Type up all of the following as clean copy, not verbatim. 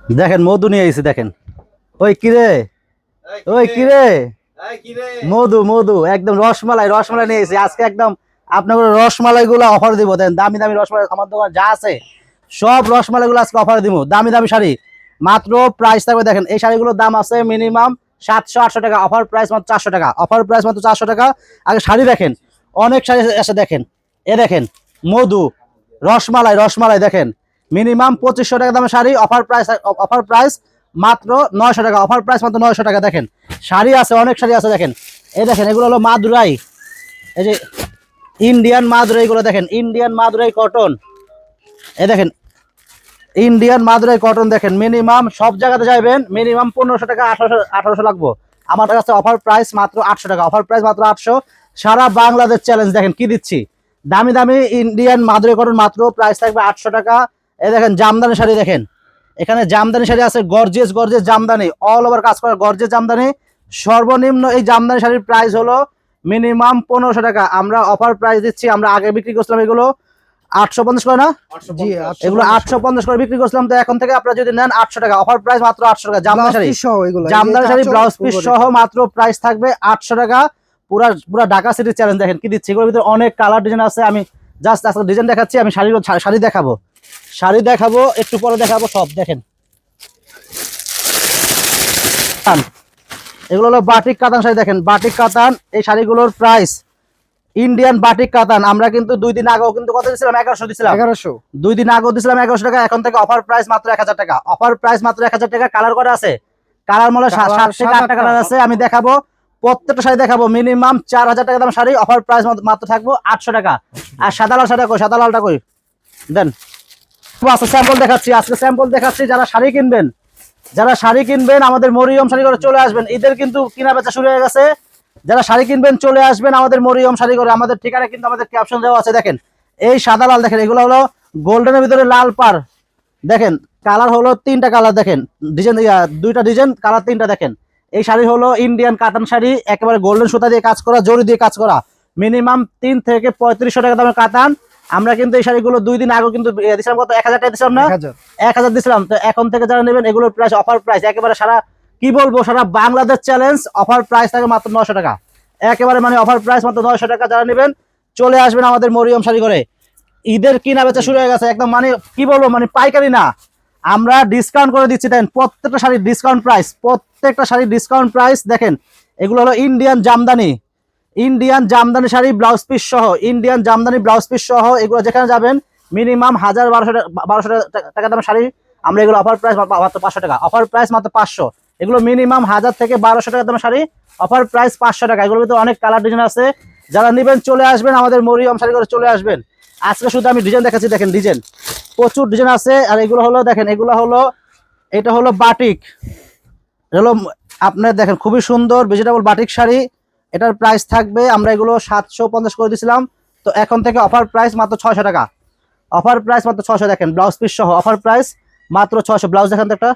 দেখেন মধু নিয়ে এসেছি দেখেন। ওই কিরে, ওই কিরে, মধু মধু একদম রসমালাই রসমালাই নিয়ে এসেছি আজকে একদম। আপনার রসমালাই গুলো অফার দিব, দেন দামি দামি রসমালাই আমার দোকান যা আছে সব রসমালাই গুলো আজকে অফার দিব। দামি দামি শাড়ি মাত্র প্রাইস থাকবে দেখেন, এই শাড়িগুলোর দাম আছে মিনিমাম 700-800 টাকা, অফার প্রাইস মাত্র 400 টাকা, অফার প্রাইস মাত্র 400 টাকা। আগে শাড়ি দেখেন, অনেক শাড়ি এসে দেখেন, এ দেখেন মধু রসমালাই রসমালাই দেখেন মিনিমাম 2500 টাকা দামের শাড়ি, অফার প্রাইস মাত্র 900 টাকা, অফার প্রাইস মাত্র 900 টাকা। দেখেন শাড়ি আছে, অনেক শাড়ি আছে দেখেন। এই দেখেন এগুলো হলো মাদুরাই, এই যে ইন্ডিয়ান মাদুরাই গুলো দেখেন, ইন্ডিয়ান মাদুরাই কটন। এই দেখেন ইন্ডিয়ান মাদুরাই কটন দেখেন, মিনিমাম সব জায়গাতে যাবেন মিনিমাম 1500 টাকা 1800 লাগবো। আমার কাছে অফার প্রাইস মাত্র 800 টাকা, অফার প্রাইস মাত্র 800। সারা বাংলাদেশ চ্যালেঞ্জ দেখেন কি দিচ্ছি, দামি দামি ইন্ডিয়ান মাদুরাই কটন মাত্র প্রাইস থাকবে 800 টাকা। এই দেখেন জামদানি শাড়ি দেখেন, এখানে জামদানি শাড়ি আছে gorgeous gorgeous Jamdani, all over কাজ করা গর্জিয়াস জামদানি। সর্বনিম্ন এই জামদানি শাড়ির প্রাইস হলো মিনিমাম 1500 টাকা, আমরা অফার প্রাইস দিচ্ছি। আমরা আগে বিক্রি করছিলাম এগুলো 850 করে না, জি এগুলো 850 করে বিক্রি করছিলাম, তো এখন থেকে আপনারা যদি নেন 800 টাকা, অফার প্রাইস মাত্র 800 টাকা। জামদানি শাড়ি সহ এগুলো, জামদানি শাড়ি ব্লাউজ পিস সহ মাত্র প্রাইস থাকবে 800 টাকা। পুরা পুরা ঢাকা সিটি চ্যালেঞ্জ দেখেন কি দিচ্ছি, এগুলোর ভিতরে অনেক কালার ডিজাইন আছে। আমি জাস্ট আজকে ডিজাইন দেখাচ্ছি, আমি শাড়ি দেখাবো, শাড়ি দেখাবো একটু পরে দেখাবো সব দেখেন। এগুলো হলো বাটিক কাতান শাড়ি দেখেন, বাটিক কাতান এই শাড়িগুলোর প্রাইস ইন্ডিয়ান বাটিক কাতান। আমরা কিন্তু 2 দিন আগেও কিন্তু কত দিছিলাম, 1100 দিছিলাম, 1100। 2 দিন আগেও দিছিলাম 1100 টাকা, এখন থেকে অফার প্রাইস মাত্র 1000 টাকা, অফার প্রাইস মাত্র 1000 টাকা। কালার করা আছে, কালার মূল্য 7 থেকে 8টা কালার আছে, আমি দেখাবো প্রত্যেকটা শাড়ি দেখাবো। মিনিমাম 4000 টাকা দাম শাড়ি, অফার প্রাইস মাত্র থাকবো 800 টাকা। আর সাদা লাল শাড়ি কই, সাদা লালটা কই দেন। আজকে স্যাম্পল দেখাচ্ছি, আজকে স্যাম্পল দেখাচ্ছি। যারা শাড়ি কিনবেন, যারা শাড়ি কিনবেন আমাদের মরিয়ম শাড়ি করে চলে আসবেন, ঈদের কিন্তু কিনা বেচা শুরু হয়ে গেছে। যারা শাড়ি কিনবেন চলে আসবেন আমাদের মরিয়ম শাড়ি করে, আমাদের ঠিকানা কিন্তু আমাদের ক্যাপশন দেওয়া আছে দেখেন। এই সাদা লাল দেখেন, এগুলো হলো গোল্ডেনের ভিতরে লাল পার দেখেন, কালার হলো 3টা কালার দেখেন, ডিজাইন 2টা ডিজাইন, কালার 3টা দেখেন। এই শাড়ি হলো ইন্ডিয়ান কাতান শাড়ি, একেবারে গোল্ডেন সুতা দিয়ে কাজ করা, জরি দিয়ে কাজ করা, মিনিমাম 3 থেকে 3500 টাকা দামের কাতান। আমরা কিন্তু এই শাড়িগুলো 2 দিন আগে কিন্তু দিছিলাম কত, 1000 টাকা দিছিলাম না, 1000 দিছিলাম। তো এখন থেকে যারা নেবেন এগুলোর প্রাইস অফার প্রাইস একেবারে সারা কি বলবো সারা বাংলাদেশ চ্যালেঞ্জ, অফার প্রাইস থাকে মাত্র 900 টাকা, একেবারে মানে অফার প্রাইস মাত্র 900 টাকা। যারা নেবেন চলে আসবেন আমাদের মরিয়ম শাড়ি করে। ঈদের কিনা বেচা শুরু হয়ে গেছে একদম, মানে কি বলবো মানে পাইকারি না, আমরা ডিসকাউন্ট করে দিচ্ছি। দেন প্রত্যেকটা শাড়ির ডিসকাউন্ট প্রাইস, প্রত্যেকটা শাড়ির ডিসকাউন্ট প্রাইস দেখেন। এগুলো হলো Indian Jamdani, Indian Jamdani sari blouse piece সহ, ইন্ডিয়ান জামদানি ব্লাউজ পিস সহ। এগুলো যেখানে যাবেন মিনিমাম 1000-1200 টাকা দামের শাড়ি, আমরা এগুলো অফার প্রাইস মাত্র 500 টাকা, অফার প্রাইস মাত্র 500। এগুলো মিনিমাম 1000 থেকে 1200 টাকা দামের শাড়ি, অফার প্রাইস 500 টাকা। এগুলোর ভিতরে অনেক কালার ডিজাইন আছে, যারা নেবেন চলে আসবেন আমাদের মরিয়ম শাড়ি করে চলে আসবেন। আজকে শুধু আমি ডিজাইন দেখাচ্ছি দেখেন, ডিজাইন প্রচুর ডিজাইন আছে। আর এগুলো হলো দেখেন, এগুলো হলো এটা হলো বাটিক, হলো আপনার দেখেন খুবই সুন্দর ভেজিটেবল বাটিক শাড়ি। এটার প্রাইস থাকবে, আমরা এগুলো 750 করে দিয়েছিলাম, তো এখন থেকে অফার প্রাইস মাত্র 600 টাকা, অফার প্রাইস মাত্র 600। দেখেন ব্লাউজ পিস সহ অফার প্রাইস মাত্র 600। ব্লাউজ দেখেন তো একটা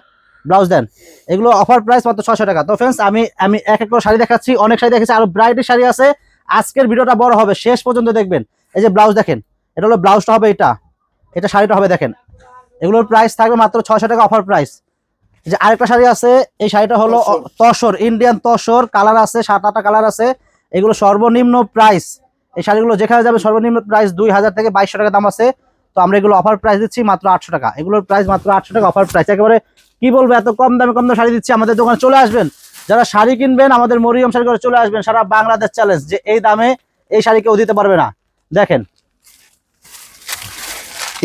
ব্লাউজ দেন, এগুলো অফার প্রাইস মাত্র 600 টাকা। তো ফ্রেন্ডস আমি এক এক করে শাড়ি দেখাচ্ছি, অনেক শাড়ি দেখেছি, আরো ব্রাইটের শাড়ি আছে। আজকের ভিডিওটা বড় হবে, শেষ পর্যন্ত দেখবেন। এই যে ব্লাউজ দেখেন, এটা হলো ব্লাউজটা হবে, এটা শাড়িটা হবে দেখেন, এগুলোর প্রাইস থাকবে মাত্র 600 টাকা, অফার প্রাইস। যে আরেকটা শাড়ি আছে, এই শাড়িটা হলো তসর, ইন্ডিয়ান তসর, কালার আছে 7-8টা কালার আছে। এগুলো সর্বনিম্ন প্রাইস, এই শাড়িগুলো যেখানে যাবে সর্বনিম্ন প্রাইস 2000 থেকে 2200 টাকা দাম আছে। তো আমরা এগুলো অফার প্রাইস দিচ্ছি মাত্র 800 টাকা, এগুলোর প্রাইস মাত্র 800 টাকা, অফার প্রাইস। একেবারে কি বলবো এত কম দামে শাড়ি দিচ্ছি। আমাদের দোকানে চলে আসবেন, যারা শাড়ি কিনবেন আমাদের মরিয়ম শাড়ি করে চলে আসবেন। সারা বাংলাদেশ চ্যালেঞ্জ, যে এই দামে এই শাড়ি কেউ দিতে পারবে না। দেখেন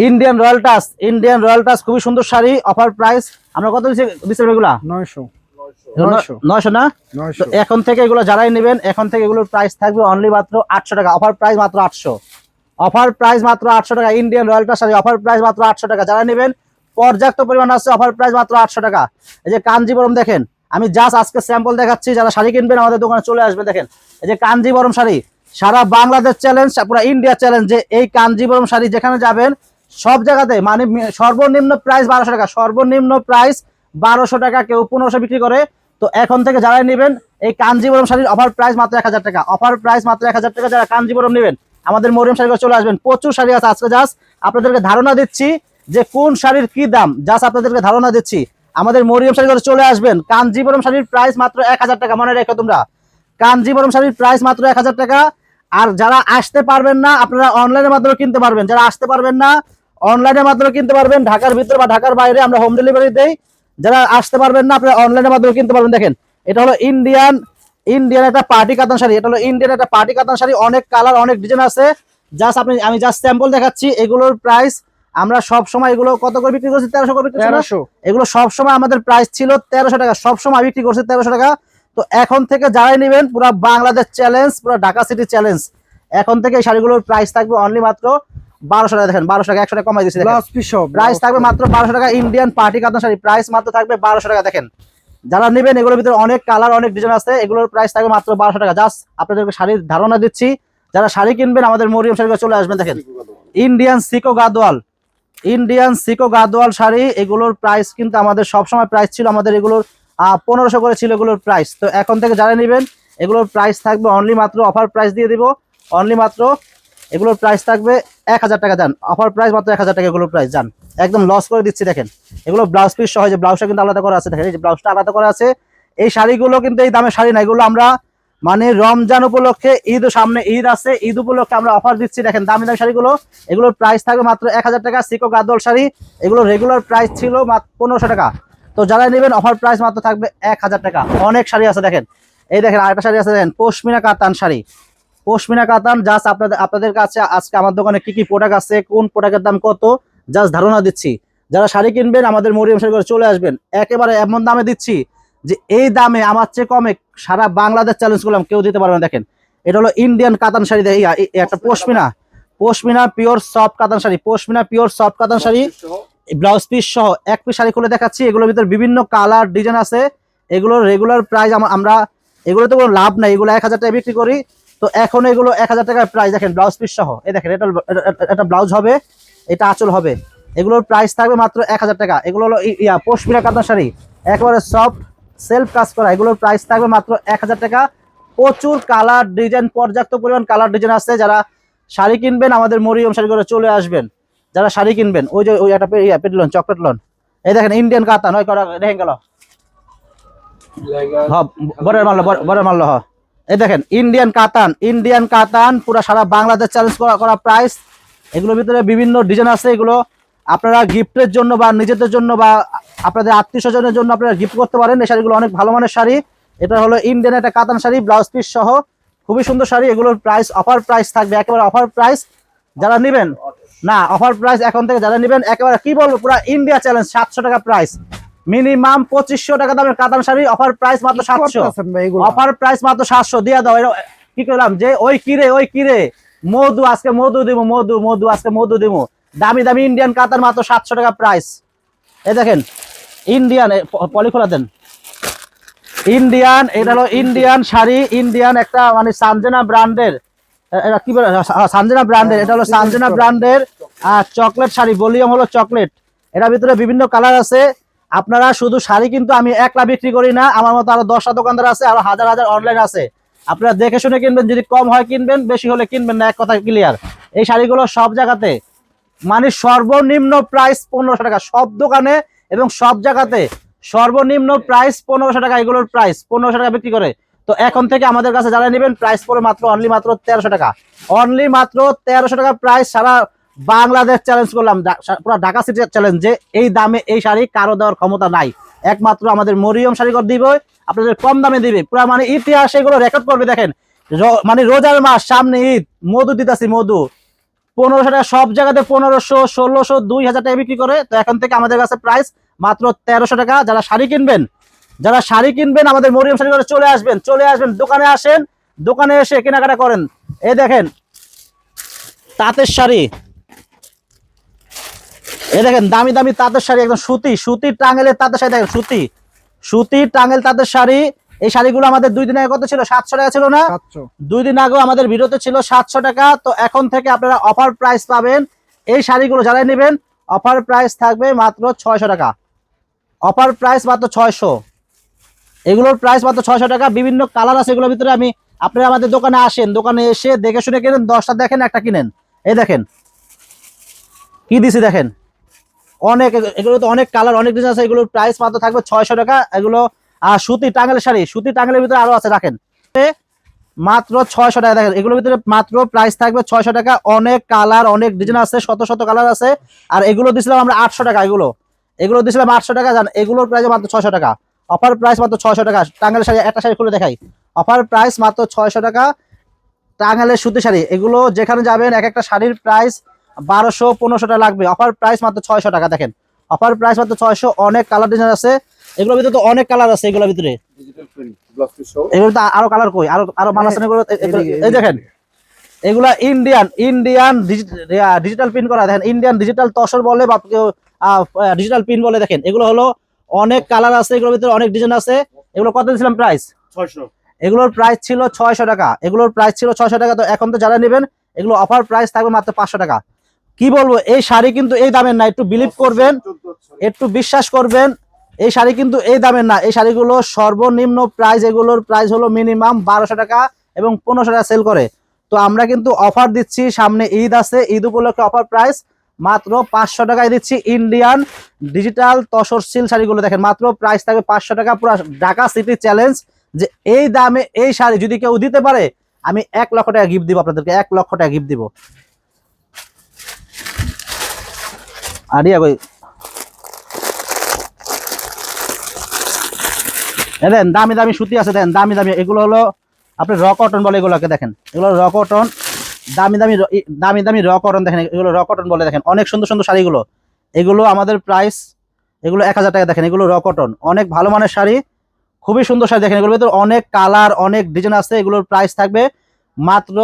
Indian royal touch, Indian royal touch খুবই সুন্দর শাড়ি, অফার প্রাইস আমরা কত দিচ্ছি এগুলা 900 না। তো এখন থেকে এগুলো যারাই নেবেন, এখন থেকে এগুলোর প্রাইস থাকবে অনলি মাত্র 800 টাকা, অফার প্রাইস মাত্র 800, অফার প্রাইস মাত্র 800 টাকা। Indian royal touch sari offer price মাত্র 800 টাকা, যারা নেবেন পর্যাপ্ত পরিমাণ আছে, অফার প্রাইস মাত্র 800 টাকা। এই যে কাঞ্জিবরম দেখেন, আমি জাস্ট আজকে স্যাম্পল দেখাচ্ছি, যারা শাড়ি কিনবেন আমাদের দোকানে চলে আসবে। দেখেন এই যে কাঞ্জিবরম শাড়ি, সারা বাংলাদেশ চ্যালেঞ্জ, পুরো ইন্ডিয়া চ্যালেঞ্জ, যে এই কাঞ্জিবরম শাড়ি যেখানে যাবেন সব জায়গাতে মানে সর্বনিম্ন প্রাইস 1200 টাকা, সর্বনিম্ন প্রাইস 1200 টাকা, কেউ 1500 বিক্রি করে। তো এখন থেকে যারা নেবেন এই কাঞ্জিবরম শাড়ির অফার প্রাইস মাত্র 1000 টাকা, অফার প্রাইস মাত্র 1000 টাকা। যারা কাঞ্জিবরম নেবেন আমাদের মরিয়ম শাড়ি চলে আসবেন, প্রচুর শাড়ি আছে। আজকে জাস্ট আপনাদেরকে ধারণা দিচ্ছি যে কোন শাড়ির কি দাম, জাস্ট আপনাদেরকে ধারণা দিচ্ছি। আমাদের মরিয়ম শাড়ি ঘরে চলে আসবেন। কাঞ্জিবরম শাড়ির প্রাইস মাত্র 1000 টাকা, মনে রেখো তোমরা। কাঞ্জিবরম শাড়ির প্রাইস মাত্র 1000 টাকা। আর যারা আসতে পারবেন না আপনারা অনলাইনের মাধ্যমে কিনতে পারবেন। যারা আসতে পারবেন না অনলাইনের মাধ্যমে কিনতে পারবেন, ঢাকার ভিতরে বা ঢাকার বাইরে আমরা হোম ডেলিভারি দেই। যারা আসতে পারবেন না আপনারা অনলাইনের মাধ্যমে কিনতে পারবেন। দেখেন এটা হলো ইন্ডিয়ান একটা পার্টি কাতান শাড়ি। এটা হলো ইন্ডিয়ান একটা পার্টি কাতান শাড়ি, অনেক কালার অনেক ডিজাইন আছে। আমি জাস্ট স্যাম্পল দেখাচ্ছি। এগুলোর প্রাইস আমরা সব সময় এগুলো কত করে বিক্রি করছি? 1300 করে বিক্রি করছি। 1300। এগুলো সব সময় আমাদের প্রাইস ছিল 1300 টাকা, সব সময় বিক্রি করছি 1300 টাকা। তো এখন থেকে যারাই নেবেন, পুরো বাংলাদেশ চ্যালেঞ্জ, পুরো ঢাকা সিটি চ্যালেঞ্জ, এখন থেকে এই শাড়িগুলোর প্রাইস থাকবে অনলি মাত্র 1200 টাকা। দেখেন 1200 টাকা, 100 টাকা কমাই দিয়েছি। প্রাইস থাকবে মাত্র 1200 টাকা। ইন্ডিয়ান পার্টি কাতান শাড়ি প্রাইস মাত্র থাকবে 1200 টাকা। দেখেন যারা নেবেন এগুলোর ভিতরে অনেক কালার অনেক ডিজাইন আছে, এগুলোর প্রাইস থাকবে মাত্র 1200 টাকা। জাস্ট আপনাদেরকে শাড়ির ধারণা দিচ্ছি। যারা শাড়ি কিনবেন আমাদের মরিয়ম শাড়ি চলে আসবেন। দেখেন ইন্ডিয়ান সিকো গাদোয়াল শাড়ি, এগুলোর প্রাইস কিন্তু আমাদের সবসময় প্রাইস ছিল আমাদের এগুলোর 1500 করে ছিল এগুলোর প্রাইস। তো এখন থেকে যারা নেবেন এগুলোর প্রাইস থাকবে অনলি মাত্র, অফার প্রাইস দিয়ে দিব অনলি মাত্র, এগুলোর প্রাইস থাকবে 1000 টাকা। যান অফার প্রাইস মাত্র 1000 টাকা এগুলোর প্রাইস। যান একদম লস করে দিচ্ছি। দেখেন এগুলো ব্লাউজ পিস সহ, যে ব্লাউজটা কিন্তু আলাদা করা আছে। দেখেন এই যে ব্লাউজটা আলাদা করা আছে। এই শাড়িগুলো কিন্তু এই দামের শাড়ি না, এগুলো আমরা মানে রমজান উপলক্ষে, সামনে ঈদ আছে, ঈদ উপলক্ষে আমরা অফার দিচ্ছি। দেখেন দামি দামি শাড়িগুলো, এগুলোর প্রাইস থাকবে মাত্র 1000 টাকা। সিকো গাদোয়াল শাড়ি, এগুলো রেগুলার প্রাইস ছিল মাত্র 1500 টাকা। তো যারা নেবেন অফার প্রাইস মাত্র থাকবে 1000 টাকা। অনেক শাড়ি আছে দেখেন, এই দেখেন আরেকটা শাড়ি আছে। দেখেন পশমিনা কাতান শাড়ি, পশমিনা কাতান। জাস্ট আপনাদের কাছে আজকে আমার দোকানে কি কি প্রোডাক্ট আছে, কোন প্রোডাক্টের দাম কত, জাস্ট ধারণা দিচ্ছি। যারা শাড়ি কিনবেন আমাদের মরিয়ম শাড়ি করে চলে আসবেন। একেবারে এমন দামে দিচ্ছি যে এই দামে আমার চেয়ে কমে সারা বাংলাদেশ চ্যালেঞ্জ করলাম, কেউ দিতে পারবে না। দেখেন এটা হলো ইন্ডিয়ান কাতান শাড়ি। একটা পশমিনা পিওর সফট কাতান শাড়ি, পশমিনা পিওর সফট কাতান শাড়ি, ব্লাউজ পিস সহ এক পিস শাড়ি খুলে দেখাচ্ছি। এগুলোর ভিতরে বিভিন্ন কালার ডিজাইন আছে। এগুলোর রেগুলার প্রাইস আমরা এগুলো তো কোনো লাভ নাই, এগুলো 1000 টাকা বিক্রি করি। তো এখন এগুলো 1000 টাকার প্রাইস। দেখেন ব্লাউজ পিস সহ, এই দেখেন এটা ব্লাউজ হবে, এটা আঁচল হবে। এগুলোর প্রাইস থাকবে মাত্র 1000 টাকা। এগুলো হলো পশমিনা কাতান শাড়ি, একেবারে সফট সেলফ কাজ করা। এগুলোর প্রাইস থাকবে মাত্র 1000 টাকা। প্রচুর কালার ডিজাইন, পর্যাপ্ত পরিমাণ কালার ডিজাইন আছে। যারা শাড়ি কিনবেন আমাদের মরিয়ম শাড়ি করে চলে আসবেন। যারা শাড়ি কিনবেন ওই যে ওই একটা পেটলন চকলেট লন, এই দেখেন ইন্ডিয়ান কাতান, ওই করা দেখেন গেল বরের মারল। এই দেখেন ইন্ডিয়ান কাতান পুরো সারা বাংলাদেশ চ্যালেঞ্জ করা প্রাইস। এগুলোর ভিতরে বিভিন্ন ডিজাইন আছে। এগুলো আপনারা গিফটের জন্য বা নিজেদের জন্য বা আপনাদের আত্মীয় স্বজনের জন্য আপনারা গিফট করতে পারেন। এই শাড়িগুলো অনেক ভালো মানের শাড়ি। এটা হলো ইন্ডিয়ান একটা কাতান শাড়ি, ব্লাউজ পিস সহ, খুবই সুন্দর শাড়ি। এগুলোর প্রাইস অফার প্রাইস থাকবে, একেবারে অফার প্রাইস। যারা নেবেন না অফার প্রাইস এখন থেকে যারা নেবেন একেবারে কি বলবো পুরো ইন্ডিয়া চ্যালেঞ্জ। 700 টাকা প্রাইস, মিনিমাম 2500 টাকা দামের কাতান শাড়ি, অফার প্রাইস মাত্র 700। অফার প্রাইস মাত্র 700 দিয়া দাও। কি করলাম যে ওই কিরে মধু, আজকে মধু দিব, মধু আজকে মধু দিব। দামি দামি ইন্ডিয়ান কাতান মাত্র 700 টাকা প্রাইস। এই দেখেন ইন্ডিয়ান পলিখোলা দেন, ইন্ডিয়ান, এটা হলো ইন্ডিয়ান শাড়ি, ইন্ডিয়ান একটা মানে সানজেনা ব্র্যান্ডের, কি বলে সানজেনা ব্র্যান্ডের, এটা হলো সানজেনা ব্র্যান্ডের চকলেট শাড়ি, ভলিউম হলো চকলেট। এটার ভিতরে বিভিন্ন কালার আছে। আপনারা শুধু শাড়ি কিন্তু আমি একলা বিক্রি করি না, আমার মতো আরো 10টা দোকানদার আছে, আরো হাজার হাজার অনলাইন আছে। আপনারা দেখে শুনে কিনবেন, যদি কম হয় কিনবেন, বেশি হলে কিনবেন না, এক কথা ক্লিয়ার। এই শাড়িগুলো সব জায়গাতে মানে সর্বনিম্ন প্রাইস 1500 টাকা, সব দোকানে এবং সব জায়গাতে সর্বনিম্ন প্রাইস 1500 টাকা। এগুলোর প্রাইস 1500 টাকা বিক্রি করে। তো এখন থেকে আমাদের কাছে যারা নেবেন প্রাইস পড়ে মাত্র অনলি মাত্র 1300 টাকা, অনলি মাত্র 1300 টাকা প্রাইস। সারা বাংলাদেশ চ্যালেঞ্জ করলাম, পুরো ঢাকা সিটি চ্যালেঞ্জ, যে এই দামে এই শাড়ি কারো দেওয়ার ক্ষমতা নাই। একমাত্র আমাদের মরিয়ম শাড়িঘর দিব, আপনাদের কম দামে দিবে, পুরো মানে ইতিহাস এগুলো রেকর্ড করবে। দেখেন মানে রোজার মাস সামনে, ঈদ, মধু দিতেছি, মধু 1500 টাকা, সব জায়গাতে 1500, 1600, 2000 টাকা বিক্রি করে। তো এখন থেকে আমাদের কাছে প্রাইস মাত্র 1300 টাকা। যারা শাড়ি কিনবেন আমাদের মরিয়ম শাড়ি ঘরে চলে আসবেন, দোকানে আসেন, দোকানে এসে কেনাকাটা করেন। এই দেখেন তাঁতের শাড়ি, এই দেখেন দামি দামি তাঁতের শাড়ি, একদম সুতি টাঙ্গেলের তাঁতের শাড়ি। দেখেন সুতি টাঙ্গেল তাঁতের শাড়ি। এই শাড়িগুলো আমাদের 2 দিন আগে কত ছিল? 700 টাকা ছিল না? 2 দিন আগেও আমাদের ভিডিওতে ছিল 700 টাকা। তো এখন থেকে আপনারা অফার প্রাইস পাবেন। এই শাড়িগুলো যারা নেবেন অফার প্রাইস থাকবে মাত্র 600 টাকা, অফার প্রাইস মাত্র 600। এগুলোর প্রাইস মাত্র 600 টাকা। বিভিন্ন কালার আছে এগুলোর ভিতরে। আপনারা আমাদের দোকানে আসেন, দোকানে এসে দেখে শুনে কিনেন, 10টা দেখেন একটা কিনেন। এই দেখেন কি দিছি, দেখেন অনেক, এগুলো তো অনেক কালার অনেক ডিজাইন আছে, এগুলোর প্রাইস মাত্র থাকবে 600 টাকা। এগুলো সুতি টাঙ্গেলের শাড়ি, সুতি টাঙ্গেলের ভিতরে আরো আছে, রাখেন মাত্র 600 টাকা। দেখেন এগুলোর ভিতরে মাত্র প্রাইস থাকবে 600 টাকা। অনেক কালার অনেক ডিজাইন আছে, শত শত কালার আছে। আর এগুলো দিছিলাম আমরা 800 টাকা, এগুলো দিছিলাম 800 টাকা। জান এগুলোর প্রাইস মাত্র 600 টাকা, অফার প্রাইস মাত্র 600 টাকা। টাঙ্গেলের শাড়ি, একটা শাড়ি খুলে দেখাই, অফার প্রাইস মাত্র 600 টাকা। টাঙ্গেলের সুতি শাড়ি, এগুলো যেখানে যাবেন এক একটা শাড়ির প্রাইস 1200-1500 টাকা লাগবে, অফার প্রাইস মাত্র 600 টাকা। দেখেন অফার প্রাইস মাত্র 600। অনেক কালার ডিজাইন আছে, এগুলোর ভিতরে তো অনেক কালার আছে, এগুলোর ভিতরে এগুলো তো আরো কালার কই, আরো আরো মাল আছে এগুলো। এই দেখেন এগুলা ইন্ডিয়ান ডিজিটাল প্রিন্ট করা, দেখেন ইন্ডিয়ান ডিজিটাল তসর বলে বা ডিজিটাল প্রিন্ট বলে। দেখেন এগুলো হলো অনেক কালার আছে, এগুলোর ভিতরে অনেক ডিজাইন আছে। এগুলো কত দিয়েছিলাম প্রাইস? 600। এগুলোর প্রাইস ছিল 600 টাকা, এগুলোর প্রাইস ছিল 600 টাকা। তো এখন তো যারা নেবেন এগুলো অফার প্রাইস থাকবে মাত্র 500 টাকা। কি বলবো, এই শাড়ি কিন্তু এই দামের না, একটু বিলিভ করবেন, একটু বিশ্বাস করবেন, এই শাড়ি কিন্তু এই দামের না। এই শাড়িগুলো সর্বনিম্ন প্রাইস, এগুলোর প্রাইস হলো মিনিমাম 1200 টাকা এবং 1500 টাকা সেল করে। তো আমরা কিন্তু অফার দিচ্ছি, সামনে ঈদ আছে, ঈদ উপলক্ষে অফার প্রাইস মাত্র 500 টাকায় দিচ্ছি। ইন্ডিয়ান ডিজিটাল তসর সিল্ক শাড়িগুলো দেখেন মাত্র প্রাইস থাকবে 500 টাকা। পুরো ঢাকা সিটি চ্যালেঞ্জ যে এই দামে এই শাড়ি যদি কেউ দিতে পারে, আমি 1 লক্ষ টাকা গিফট দিব আপনাদেরকে, 1 লক্ষ টাকা গিফট দিব। আর দেন দামি দামি সুতি আছে, দেন দামি দামি, এগুলো হলো আপনি র কটন বলে এগুলোকে। দেখেন এগুলো র কটন, দামি দামি দামি দামি র কটন। দেখেন এগুলো র কটন বলে। দেখেন অনেক সুন্দর সুন্দর শাড়িগুলো, এগুলো আমাদের প্রাইস এগুলো 1000 টাকা। দেখেন এগুলো র কটন, অনেক ভালো মানের শাড়ি, খুবই সুন্দর শাড়ি। দেখেন এগুলোর ভিতরে অনেক কালার অনেক ডিজাইন আছে, এগুলোর প্রাইস থাকবে মাত্র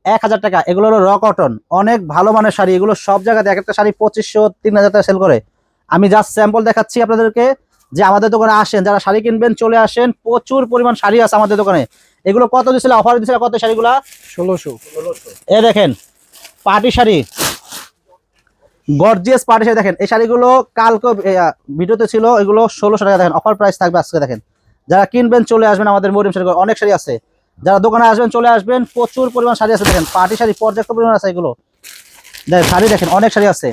1000 টাকা। এগুলো হলো র কটন, অনেক ভালো মানের শাড়ি। এগুলো সব জায়গাতে এক একটা শাড়ি 2500-3000 টাকা সেল করে। আমি জাস্ট স্যাম্পল দেখাচ্ছি আপনাদেরকে যে আমাদের দোকানে আসেন, যারা শাড়ি কিনবেন চলে আসেন, প্রচুর পরিমাণ শাড়ি আছে আমাদের দোকানে। এগুলো কত দিয়েছিল, অফার দিয়েছিল কত শাড়িগুলা? 1600। এ দেখেন party sari, gorgeous party sari. দেখেন এই শাড়িগুলো কালকে ভিডিওতে ছিল, এগুলো 1600 টাকা। দেখেন অফার প্রাইস থাকবে আজকে। দেখেন যারা কিনবেন চলে আসবেন, আমাদের মরিয়ম শাড়ি অনেক শাড়ি আছে, যারা দোকানে আসবেন চলে আসবেন, প্রচুর পরিমাণ শাড়ি আছে। দেখেন পার্টি শাড়ি পর্যাপ্ত পরিমাণ আছে, এগুলো দেখেন শাড়ি, দেখেন অনেক শাড়ি আছে,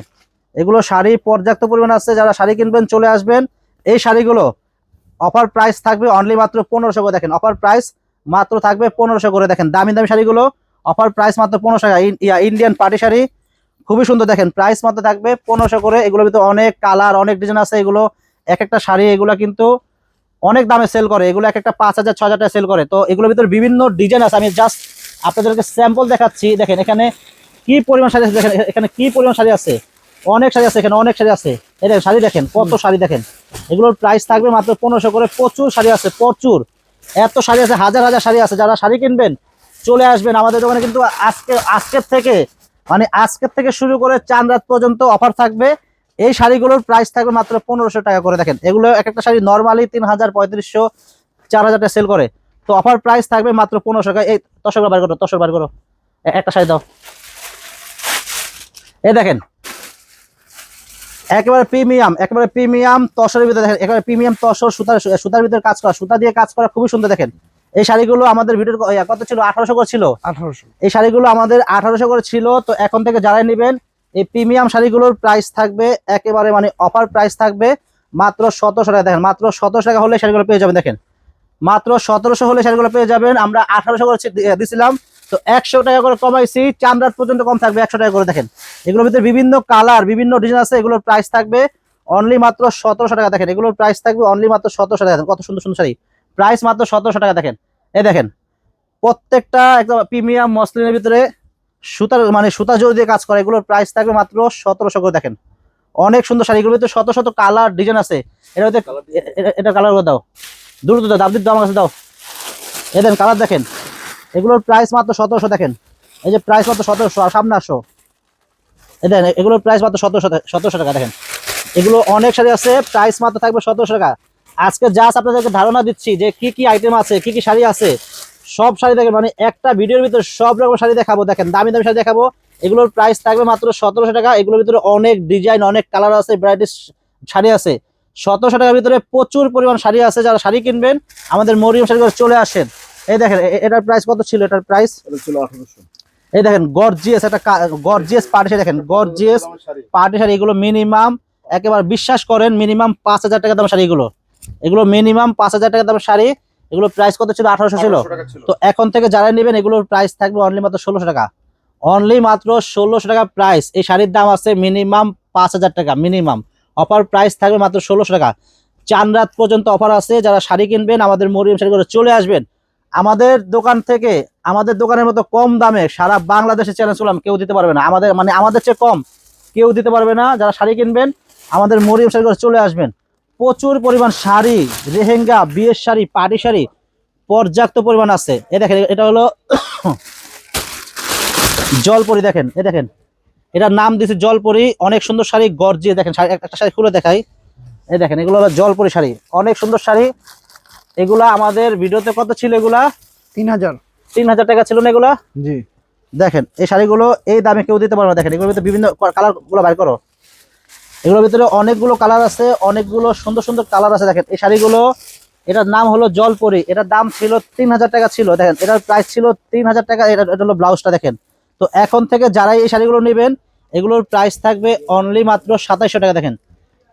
এগুলো শাড়ি পর্যাপ্ত পরিমাণ আছে। যারা শাড়ি কিনবেন চলে আসবেন। এই শাড়িগুলো অফার প্রাইস থাকবে অনলি মাত্র 1500 করে। দেখেন অফার প্রাইস মাত্র থাকবে 1500 করে। দেখেন দামি দামি শাড়িগুলো অফার প্রাইস মাত্র 1500 টাকা। ইন্ডিয়ান পার্টি শাড়ি খুবই সুন্দর, দেখেন প্রাইস মাত্র থাকবে 1500 করে। এগুলোর ভিতরে অনেক কালার অনেক ডিজাইন আছে, এগুলো এক একটা শাড়ি এগুলো কিন্তু অনেক দামে সেল করে, এগুলো এক একটা 5000-6000 টাকা সেল করে। তো এগুলোর ভিতরে বিভিন্ন ডিজাইন আছে, আমি জাস্ট আপনাদেরকে স্যাম্পল দেখাচ্ছি। দেখেন এখানে কি পরিমাণ শাড়ি আছে, দেখেন এখানে কি পরিমাণ শাড়ি আছে, অনেক শাড়ি আছে, এখানে অনেক শাড়ি আছে। এই দেখেন শাড়ি, দেখেন কত শাড়ি। দেখেন এগুলোর প্রাইস থাকবে মাত্র 1500 করে। প্রচুর শাড়ি আছে, প্রচুর, এত শাড়ি আছে, হাজার হাজার শাড়ি আছে। যারা শাড়ি কিনবেন চলে আসবেন আমাদের দোকানে। কিন্তু আজকের থেকে শুরু করে চাঁদ রাত পর্যন্ত অফার থাকবে। এই শাড়িগুলোর প্রাইস থাকবে মাত্র 1500 টাকা করে। দেখেন এগুলো এক একটা শাড়ি নর্মালি 3000, 3500, 4000 টাকা সেল করে। তো অফার প্রাইস থাকবে মাত্র 1500 টাকা। এই তসর বার করো, তসর বার করো, একটা শাড়ি দাও। এই দেখেন একেবারে প্রিমিয়াম তসরের ভিতরে। দেখেন একেবারে প্রিমিয়াম তসর, সুতার ভিতরে কাজ করা, সুতা দিয়ে কাজ করা, খুবই সুন্দর। দেখেন এই শাড়িগুলো আমাদের ভিডিওর কত ছিল? 1800 করে ছিল। 1800। এই শাড়িগুলো আমাদের 1800 করে ছিল। তো এখন থেকে যারাই নেবেন এই প্রিমিয়াম শাড়িগুলোর প্রাইস থাকবে একেবারে মানে অফার প্রাইস থাকবে মাত্র 1700 টাকা। দেখেন মাত্র 1700 টাকা হলে শাড়িগুলো পেয়ে যাবেন। দেখেন মাত্র 1700 হলে শাড়িগুলো পেয়ে যাবেন। আমরা 1800 করে দিছিলাম, তো 100 টাকা করে কমাইছি। চাঁদ রাত পর্যন্ত কম থাকবে 100 টাকা করে। দেখেন এগুলোর ভিতরে বিভিন্ন কালার বিভিন্ন ডিজাইন আছে, এগুলোর প্রাইস থাকবে অনলি মাত্র 1700 টাকা। দেখেন এগুলোর প্রাইস থাকবে অনলি মাত্র 1700 টাকা। কত সুন্দর সুন্দর শাড়ি, প্রাইস মাত্র 1700 টাকা। দেখেন এই দেখেন প্রত্যেকটা একদম প্রিমিয়াম মসলিনের ভিতরে সুতা জড়ি দিয়ে কাজ করে, এগুলোর প্রাইস থাকবে মাত্র 1700 করে। দেখেন অনেক সুন্দর শাড়ি, এগুলোর ভিতরে শত শত কালার ডিজাইন আছে। এটা কালার দাও, দ্রুত দাও, দাবদির দাও, আমার কাছে দাও। এই দেন কালার দেখেন, এগুলোর প্রাইস মাত্র 1700। দেখেন এই যে প্রাইস মাত্র 1700। আর সামনে আসো, এই দেখেন এগুলোর প্রাইস মাত্র 1700 টাকা। দেখেন এগুলো অনেক শাড়ি আছে, প্রাইস মাত্র থাকবে 1700 টাকা। আজকে জাস্ট আপনাদেরকে ধারণা দিচ্ছি যে কি কি আইটেম আছে, কি কি শাড়ি আছে। সব শাড়ি দেখেন, মানে একটা ভিডিওর ভিতরে সব রকম শাড়ি দেখাবো। দেখেন দামি দামি শাড়ি দেখাবো, এগুলোর প্রাইস থাকবে মাত্র 1700 টাকা। এগুলোর ভিতরে অনেক ডিজাইন অনেক কালার আছে, ভ্যারাইটিস শাড়ি আছে। 1700 টাকার ভিতরে প্রচুর পরিমাণ শাড়ি আছে। যারা শাড়ি কিনবেন আমাদের মরিয়ম শাড়ি করে চলে আসেন। এই দেখেন এটার প্রাইস কত ছিল? এটার প্রাইস ছিল 1800। এই দেখেন গর্জিয়াস একটা গর্জিয়াস পার্টি শাড়ি। দেখেন গর্জিয়াস পার্টি শাড়ি, এগুলো মিনিমাম একেবারে বিশ্বাস করেন মিনিমাম 5,000 টাকা দাম শাড়ি এগুলো মিনিমাম 5,000 টাকা দাম শাড়ি। এগুলো প্রাইস কত ছিল? 1800 ছিল। তো এখন থেকে যারা নেবেন এগুলোর প্রাইস থাকবে অনলি মাত্র 1600 টাকা, অনলি মাত্র 1600 টাকা প্রাইস। এই শাড়ির দাম আছে মিনিমাম 5,000 টাকা, মিনিমাম অফার প্রাইস থাকবে মাত্র 1600 টাকা। চান রাত পর্যন্ত অফার আছে। যারা শাড়ি কিনবেন আমাদের মরিয়ম শাড়ি করে চলে আসবেন। আমাদের দোকান থেকে, আমাদের দোকানের মতো কম দামে সারা বাংলাদেশে চ্যালেঞ্জ করলাম কেউ দিতে পারবে না, আমাদের চেয়ে কম কেউ দিতে পারবে না। যারা শাড়ি কিনবেন আমাদের মরিয়ম শাড়ি করে চলে আসবেন। প্রচুর পরিমাণ শাড়ি, লেহেঙ্গা, বিয়ের শাড়ি, পার্টি শাড়ি পর্যাপ্ত পরিমাণ আছে। এ দেখেন, এটা হলো জলপরি। দেখেন, এ দেখেন, এটার নাম দিয়েছে জলপরি। অনেক সুন্দর শাড়ি, গর্জিয়ে। দেখেন একটা শাড়ি খুলে দেখাই। এই দেখেন, এগুলো হলো জলপরি শাড়ি, অনেক সুন্দর শাড়ি। এগুলা আমাদের ভিডিওতে কত ছিল? এগুলা 3,000 টাকা ছিল না এগুলা? জি। দেখেন এই শাড়িগুলো এই দামে কেউ দিতে পারবে না। দেখেন এগুলোর ভিতরে বিভিন্ন কালার গুলো বাইর করো। এগুলোর ভিতরে অনেকগুলো কালার আছে, অনেকগুলো সুন্দর সুন্দর কালার আছে। দেখেন এই শাড়িগুলো, এটার নাম হলো জলপরি। এটার দাম ছিল 3,000 টাকা ছিল। দেখেন এটার প্রাইস ছিল 3,000 টাকা। এটা হলো ব্লাউজটা। দেখেন, তো এখন থেকে যারাই এই শাড়িগুলো নেবেন এগুলোর প্রাইস থাকবে অনলি মাত্র 2700 টাকা। দেখেন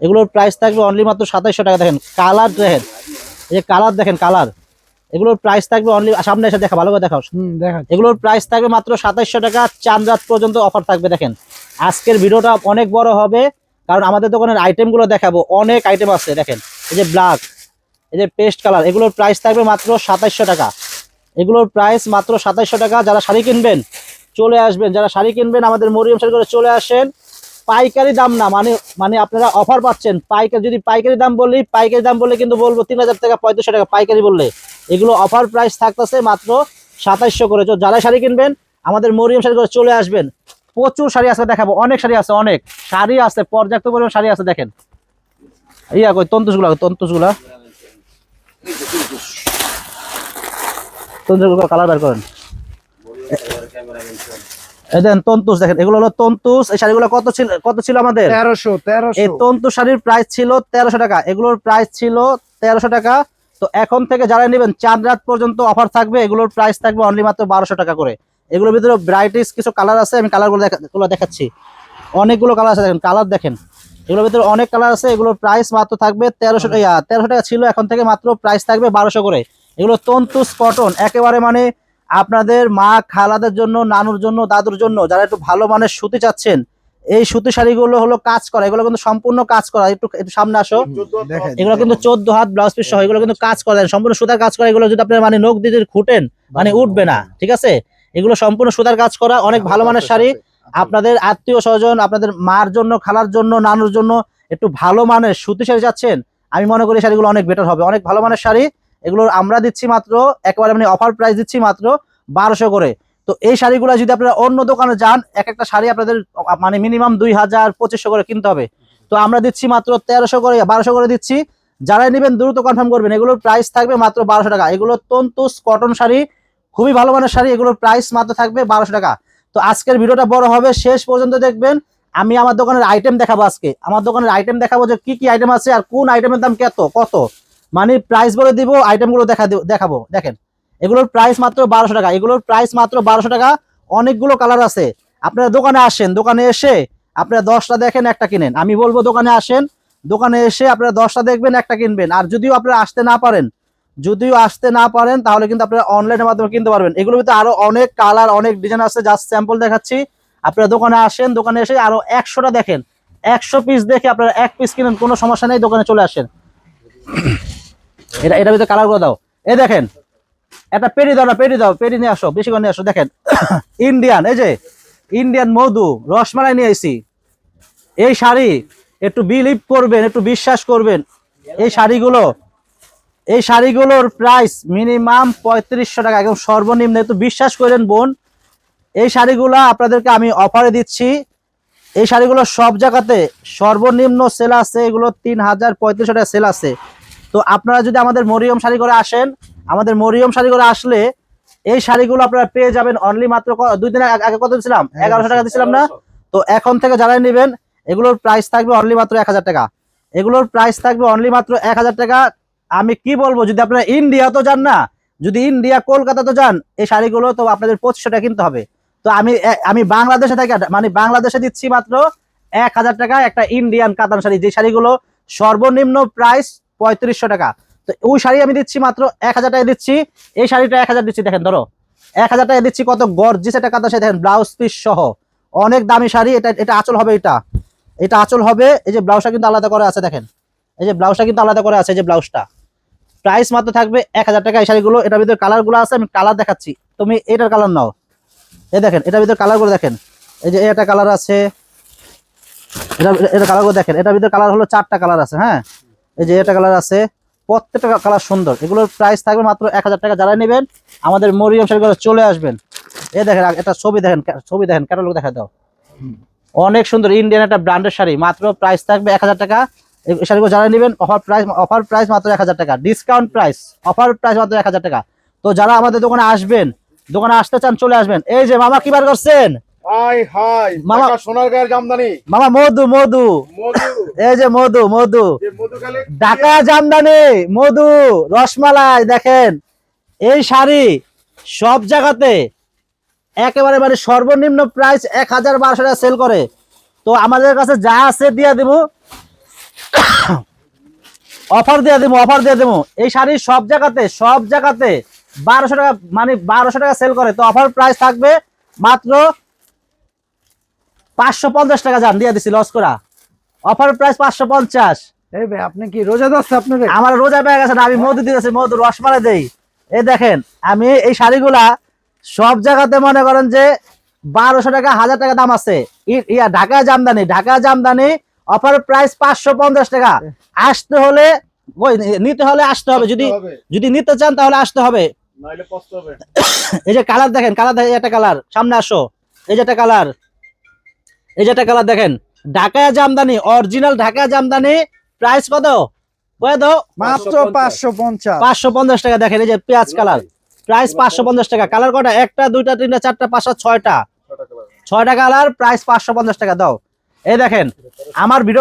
এগুলোর প্রাইস থাকবে অনলি মাত্র 2700 টাকা। দেখেন কালার, দেখেন এই যে কালার, দেখেন কালার। এগুলোর প্রাইস থাকবে অনলি, সামনে এসে দেখা, ভালো করে দেখাও। এগুলোর প্রাইস থাকবে মাত্র 2700 টাকা। চাঁদ রাত পর্যন্ত অফার থাকবে। দেখেন আজকের ভিডিওটা অনেক বড় হবে, কারণ আমাদের দোকানের আইটেমগুলো দেখাবো, অনেক আইটেম আছে। দেখেন এই যে ব্ল্যাক, এই যে পেস্ট কালার, এগুলোর প্রাইস থাকবে মাত্র 2700 টাকা। এগুলোর প্রাইস মাত্র 2700 টাকা। যারা শাড়ি কিনবেন চলে আসবেন, যারা শাড়ি কিনবেন আমাদের মরিয়ম শাড়ি করে চলে আসেন। পাইকারি দাম না, মানে আপনারা অফার পাচ্ছেন। পাইকারি, যদি পাইকারি দাম বললে কিন্তু বলবো 3,000 টাকা 3500 টাকা পাইকারি বললে। এগুলো অফার প্রাইস থাকতেছে মাত্র 2700 করে। তো যারা শাড়ি কিনবেন আমাদের মরিয়ম শাড়ি করে চলে আসবেন। প্রচুর শাড়ি আছে, দেখাবো অনেক শাড়ি আছে, অনেক শাড়ি আছে, পর্যাপ্ত পরিমাণ শাড়ি আছে। দেখেন ইয়া কই তন্তুসগুলা কালার বের করেন। এই দেন তন্তুস, দেখেন এগুলো হলো তন্তুস। এই শাড়িগুলো কত ছিল আমাদের? 1300। এই তন্তুস শাড়ির প্রাইস ছিল 1300 টাকা। এগুলোর প্রাইস ছিল 1300 টাকা। তো এখন থেকে যারা নেবেন চাঁদ রাত পর্যন্ত অফার থাকবে। এগুলোর প্রাইস থাকবে অনলি মাত্র 1200 টাকা করে। এগুলোর ভিতরে ভ্যারাইটিস কিছু কালার আছে, আমি কালারগুলো দেখাচ্ছি। অনেকগুলো কালার আছে, দেখেন কালার দেখেন। এগুলোর ভিতরে অনেক কালার আছে। এগুলোর প্রাইস মাত্র থাকবে 1300 টাকা ছিল, এখন থেকে মাত্র প্রাইস থাকবে 1200 করে। এগুলো তন্তুস কটন, একেবারে মানে আপনাদের মা খালাদের জন্য, নানুর জন্য, দাদুর জন্য যারা একটু ভালো মানের সুতি চাচ্ছেন, এই সুতি শাড়িগুলো হলো কাজ করা। এগুলো কিন্তু সম্পূর্ণ কাজ করা। একটু সামনে আসো। এগুলো কিন্তু 14 হাত ব্লাউজ পিস সহ এগুলো কিন্তু কাজ করা, সম্পূর্ণ সুতার কাজ করা। এগুলো যদি আপনার মানে নখ দিয়ে খুঁটেন মানে উঠবে না, ঠিক আছে? এগুলো সম্পূর্ণ সুতার কাজ করা, অনেক ভালো মানের শাড়ি। আপনাদের আত্মীয় স্বজন, আপনাদের মার জন্য, খালার জন্য, নানুর জন্য একটু ভালো মানের সুতি শাড়ি চাচ্ছেন, আমি মনে করি শাড়িগুলো অনেক বেটার হবে, অনেক ভালো মানের শাড়ি। এগুলো আমরা দিচ্ছি মাত্র একেবারে মানে অফার প্রাইস দিচ্ছি মাত্র 1200 করে। তো এই শাড়িগুলো যদি আপনারা অন্য দোকানে যান, এক একটা শাড়ি আপনাদের মানে মিনিমাম 2000-2500 করে কিনতে হবে। তো আমরা দিচ্ছি মাত্র 1300 করে, 1200 করে দিচ্ছি। যারাই নেবেন দ্রুত কনফার্ম করবেন। এগুলোর প্রাইস থাকবে মাত্র 1200 টাকা। এগুলো তন্তুস কটন শাড়ি, খুবই ভালো মানের শাড়ি। এগুলোর প্রাইস মাত্র থাকবে 1200 টাকা। তো আজকের ভিডিওটা বড় হবে, শেষ পর্যন্ত দেখবেন। আমি আমার দোকানের আইটেম দেখাবো আজকে, আমার দোকানের আইটেম দেখাবো যে কি কি আইটেম আছে আর কোন আইটেমের দাম কত, মানে প্রাইস বলে দিব, আইটেমগুলো দেখাবো। দেখেন এগুলোর প্রাইস মাত্র 1200 টাকা। এগুলোর প্রাইস মাত্র 1200 টাকা। অনেকগুলো কালার আছে। আপনারা দোকানে আসেন, দোকানে এসে আপনারা 10টা দেখেন, একটা কিনেন। আমি বলবো দোকানে আসেন, দোকানে এসে আপনারা 10টা দেখবেন, একটা কিনবেন। আর যদিও আপনারা আসতে না পারেন তাহলে কিন্তু আপনারা অনলাইনের মাধ্যমে কিনতে পারবেন। এগুলোর ভিতরে আরো অনেক কালার, অনেক ডিজাইন আছে, জাস্ট স্যাম্পল দেখাচ্ছি। আপনারা দোকানে আসেন, দোকানে এসে আরো 100টা দেখেন, 100 পিস দেখে আপনারা এক পিস কিনেন, কোনো সমস্যা নেই, দোকানে চলে আসেন। এটা ভিতরে কালার করে দাও। এই দেখেন একটা পেরি দাও, পেরি নিয়ে আসো, বেশি করে নিয়ে আসো। দেখেন ইন্ডিয়ান, এই যে ইন্ডিয়ান মধু রসমালাই নিয়ে আসি। এই শাড়ি একটু বিলিভ করবেন, একটু বিশ্বাস করবেন, এই শাড়িগুলোর প্রাইস মিনিমাম 3500 টাকা, একদম সর্বনিম্ন। একটু বিশ্বাস করেন বোন, এই শাড়িগুলো আপনাদেরকে আমি অফারে দিচ্ছি। এই শাড়িগুলো সব জায়গাতে সর্বনিম্ন সেল আছে, এগুলো 3000-3500 টাকা সেল আছে। তো আপনারা যদি আমাদের মরিয়ম শাড়ি করে আসেন, আমাদের মরিয়ম শাড়ি করে আসলে এই শাড়িগুলো আপনারা পেয়ে যাবেন অনলি মাত্র 2 দিন আগে কত দিয়েছিলাম? 1100 টাকা দিয়েছিলাম না? তো এখন থেকে যারা নেবেন এগুলোর প্রাইস থাকবে অনলি মাত্র 1000 টাকা। এগুলোর প্রাইস থাকবে অনলি মাত্র 1000 টাকা। আমি কি বলবো, যদি আপনারা ইন্ডিয়া তো যান না, যদি ইন্ডিয়া কলকাতা তো যান, এই শাড়িগুলো তো আপনাদের 2500 টাকা কিনতে হবে। তো আমি বাংলাদেশে থাকি, মানে বাংলাদেশে দিচ্ছি মাত্র 1000 টাকা একটা ইন্ডিয়ান কাতান শাড়ি, যে শাড়িগুলো সর্বনিম্ন প্রাইস 3500 টাকা। তো ওই শাড়ি আমি দিচ্ছি মাত্র 1000 টাকা দিচ্ছি। এই শাড়িটা 1000 দিচ্ছি, দেখেন ধরো 1000 টাকা দিচ্ছি। কত গর্জিয়াস একটা কাতান শাড়ি, দেখেন ব্লাউজ পিস সহ, অনেক দামি শাড়ি। এটা আঁচল হবে, এটা আঁচল হবে। এই যে ব্লাউজটা কিন্তু আলাদা করে আছে, দেখেন এই যে ব্লাউজটা কিন্তু আলাদা করে আছে, এই যে ব্লাউজটা। প্রাইস মাত্র থাকবে 1000 টাকা এই শাড়িগুলো। এটার ভিতরে কালারগুলো আছে, আমি কালার দেখাচ্ছি, তুমি এটার কালার নাও। এই দেখেন এটার ভিতরে কালারগুলো দেখেন, এই যে এটা কালার আছে, এটা কালারগুলো দেখেন। এটার ভিতরে কালার হলো 4টা কালার আছে। হ্যাঁ, এই যে এটা কালার আছে, প্রত্যেকটা কালার সুন্দর। এগুলোর প্রাইস থাকবে মাত্র 1000 টাকা। যারা নেবেন আমাদের মরিয়ম শাড়িগুলো চলে আসবেন। এই দেখেন এটা ছবি দেখেন, ক্যাটালগ দেখা দাও, অনেক সুন্দর ইন্ডিয়ান একটা ব্র্যান্ডের শাড়ি। মাত্র প্রাইস থাকবে 1000 টাকা। এই শাড়িগুলো যারা নেবেন অফার প্রাইস মাত্র 1000 টাকা, ডিসকাউন্ট প্রাইস, অফার প্রাইস মাত্র 1000 টাকা। তো যারা আমাদের দোকানে আসবেন, দোকানে আসতে চান চলে আসবেন। এই যে মামা কি বার করছেন, মামা সোনার গায়ের জামদানি, মামা মধু, এই যে মধু ঢাকা জামদানি, মধু রসমালাই। দেখেন এই শাড়ি সব জায়গাতে একেবারে মানে সর্বনিম্ন প্রাইস 1000-1200 টাকা সেল করে। তো আমাদের কাছে যা আছে দিয়ে দেবো, অফার দিয়ে দেবো। এই শাড়ি সব জায়গাতে 1200 টাকা, মানে 1200 টাকা সেল করে। তো অফার প্রাইস থাকবে মাত্র 550 টাকা। যান দিয়ে দিছি লস করা, অফার প্রাইস 550। এই ভাই আপনি কি রোজা যাচ্ছে আপনার? আমার রোজা পেয়ে গেছে না, আমি মধু দিতেছি, মধু রসমালাই দেই। এই দেখেন আমি এই শাড়িগুলা সব জায়গাতে মনে করেন যে 1200 টাকা 1000 টাকা দাম আছে। ঢাকা জামদানি অফার প্রাইস 550 টাকা। আসতে হলে নিতে হলে আসতে হবে, যদি নিতে চান তাহলে আসতে হবে, নাইলে কষ্ট হবে। এই যে কালার দেখেন, একটা কালার, সামনে আসো, এই যে একটা কালার, দেখেন ঢাকা জামদানি, অরিজিনাল ঢাকা জামদানি। প্রাইস কত দাও? মাত্র 550। 550 টাকা। দেখেন এই যে পেঁয়াজ কালার, প্রাইস 550 টাকা। কালার কটা? 1টা 2টা 3টা 4টা 5টা 6টা কালার, প্রাইস 550 টাকা। দাও। এই দেখেন আমার ভিডিও